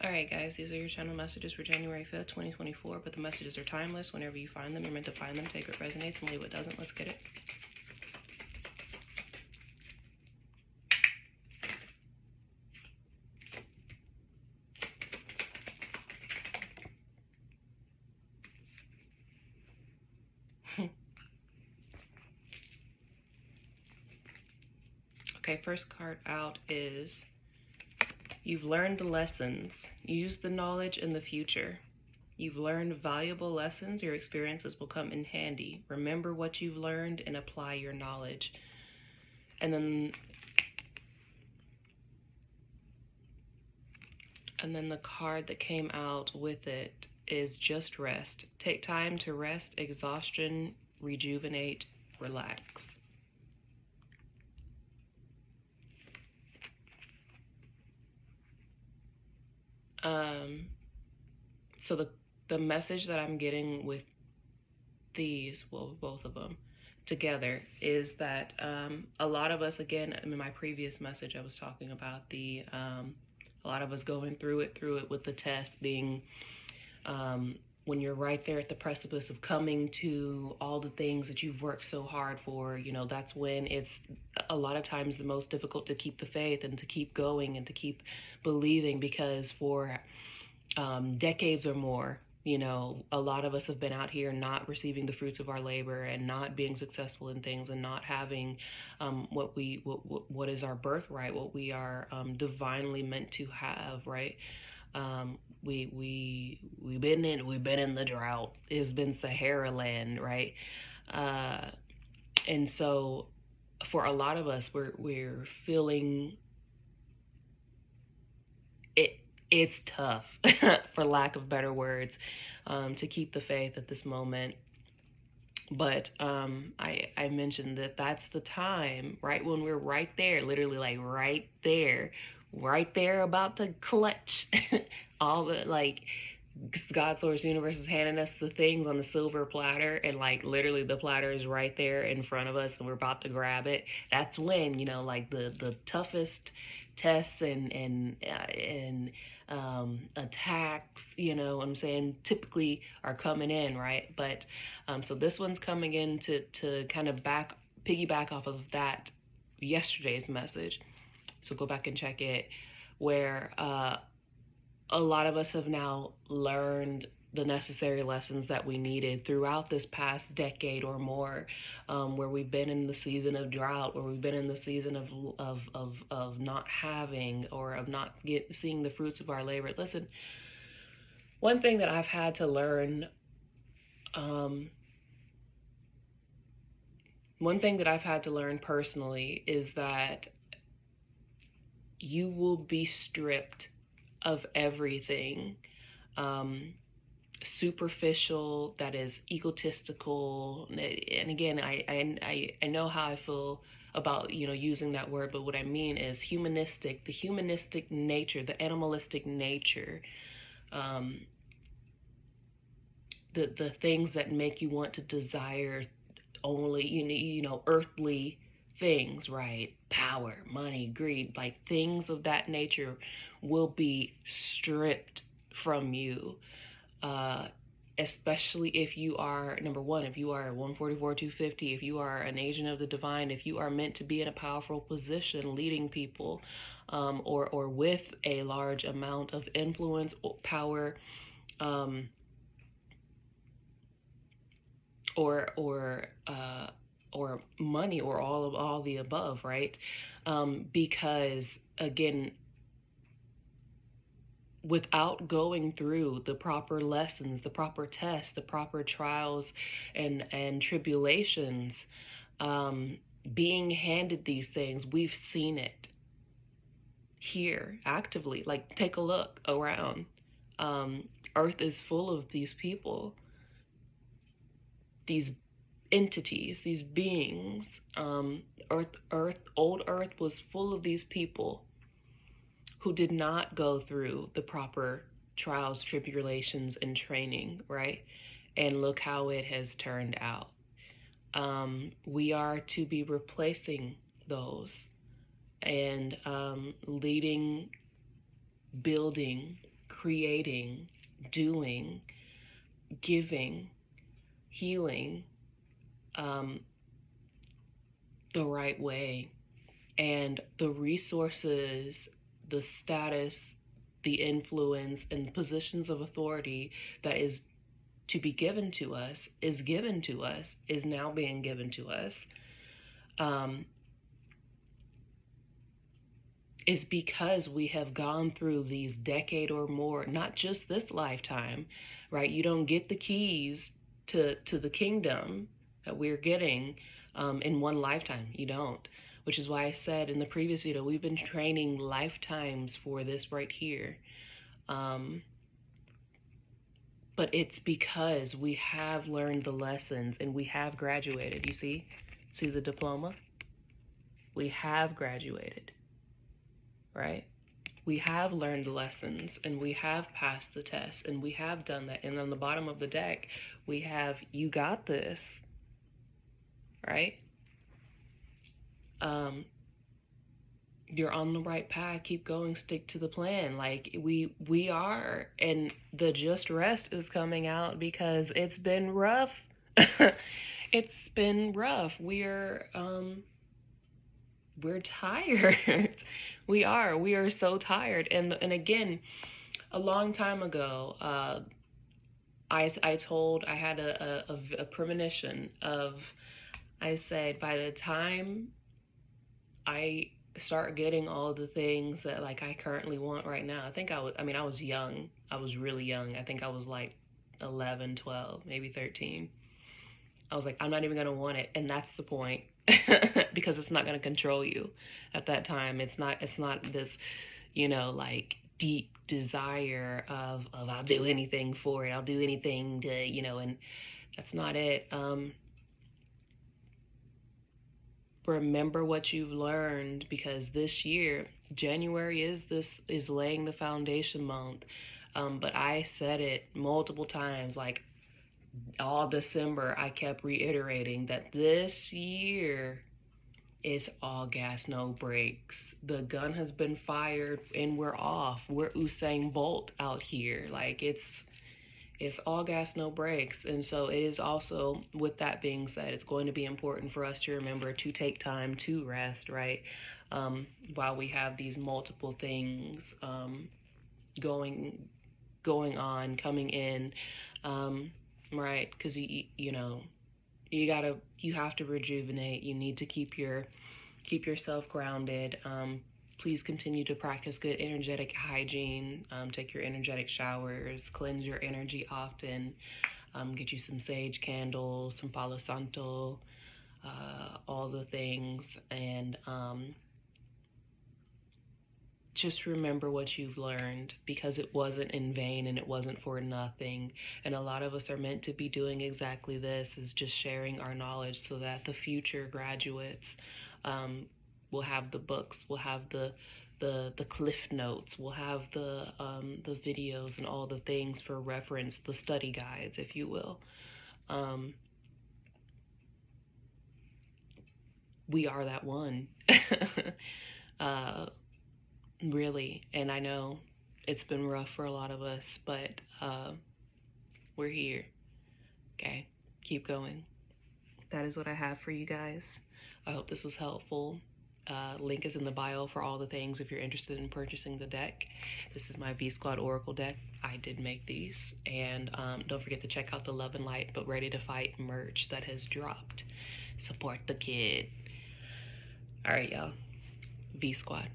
Alright guys, these are your channel messages for January 5th, 2024, but the messages are timeless. Whenever you find them, you're meant to find them. Take what resonates and leave what doesn't. Let's get it. Okay, first card out is you've learned the lessons. Use the knowledge in the future. You've learned valuable lessons. Your experiences will come in handy. Remember what you've learned and apply your knowledge. And then the card that came out with it is just rest. Take time to rest, exhaustion, rejuvenate, relax. So the message that I'm getting with these, well, both of them together, is that a lot of us, again, in my previous message, I was talking about a lot of us going through it with the test being when you're right there at the precipice of coming to all the things that you've worked so hard for, you know, that's when it's a lot of times the most difficult to keep the faith and to keep going and to keep believing, because for decades or more, you know, a lot of us have been out here not receiving the fruits of our labor and not being successful in things and not having what is our birthright, what we are divinely meant to have, right? We've been in the drought. It's been Sahara land, right? And so for a lot of us, we're feeling it's tough, for lack of better words, to keep the faith at this moment. But I mentioned that that's the time, right, when we're right there, literally like right there about to clutch all the, like, God, Source, Universe is handing us the things on the silver platter, and like literally the platter is right there in front of us and we're about to grab it. That's when, you know, like the toughest tests and attacks, you know what I'm saying, typically are coming in, right? But so this one's coming in to kind of piggyback off of that yesterday's message. So go back and check it, where a lot of us have now learned the necessary lessons that we needed throughout this past decade or more, where we've been in the season of drought, where we've been in the season of not having, or of not seeing the fruits of our labor. Listen, one thing that I've had to learn, personally is that you will be stripped of everything superficial, that is egotistical. And again, I know how I feel about, you know, using that word, but what I mean is humanistic, the humanistic nature, the animalistic nature, the things that make you want to desire only, you know, earthly things, right? Power, money, greed, like things of that nature will be stripped from you. Especially if you are, number one, if you are 144, 250, if you are an agent of the divine, if you are meant to be in a powerful position leading people, or with a large amount of influence, power, or money, or all the above, right? Because again, without going through the proper lessons, the proper tests, the proper trials and tribulations, being handed these things, we've seen it here actively. Like, take a look around. Earth is full of these people, these entities, these beings. Old Earth was full of these people who did not go through the proper trials, tribulations, and training, right? And look how it has turned out. We are to be replacing those and leading, building creating, doing, giving, healing the right way. And the resources, the status, the influence, and positions of authority that is to be given to us, is given to us, is now being given to us, is because we have gone through these decade or more, not just this lifetime, right? You don't get the keys to the kingdom that we're getting in one lifetime. You don't. Which is why I said in the previous video, we've been training lifetimes for this right here. But it's because we have learned the lessons and we have graduated. You see the diploma? We have graduated, right? We have learned the lessons and we have passed the test and we have done that. And on the bottom of the deck, we have, you got this, right? You're on the right path. Keep going. Stick to the plan. Like we are, and the just rest is coming out because it's been rough. It's been rough. We're tired. We are so tired. And again, a long time ago, I had a premonition of, I said, by the time I start getting all the things that like I currently want right now. I was young. I was really young. I think I was like 11, 12, maybe 13. I was like, I'm not even going to want it. And that's the point. Because it's not going to control you at that time. It's not this, like deep desire of I'll do anything for it. I'll do anything to, and that's not it. Remember what you've learned, because this year, January is laying the foundation month. But I said it multiple times, like all December, I kept reiterating that this year is all gas, no brakes. The gun has been fired and we're off. We're Usain Bolt out here. Like it's all gas, no brakes. And so it is also, with that being said, it's going to be important for us to remember to take time to rest, right? While we have these multiple things going on, coming in, right? Because you have to rejuvenate. You need to keep yourself grounded. Please continue to practice good energetic hygiene. Take your energetic showers, cleanse your energy often. Get you some sage candles, some Palo Santo, all the things. And just remember what you've learned, because it wasn't in vain and it wasn't for nothing. And a lot of us are meant to be doing exactly this, is just sharing our knowledge so that the future graduates we'll have the books, we'll have the cliff notes, we'll have the videos and all the things for reference, the study guides, if you will. We are that one. Really. And I know it's been rough for a lot of us, but we're here. Okay, keep going. That is what I have for you guys. I hope this was helpful. Link is in the bio for all the things if you're interested in purchasing the deck. This is my V Squad Oracle deck. I did make these. And don't forget to check out the Love and Light but Ready to Fight merch that has dropped. Support the kid. All right, y'all. V Squad.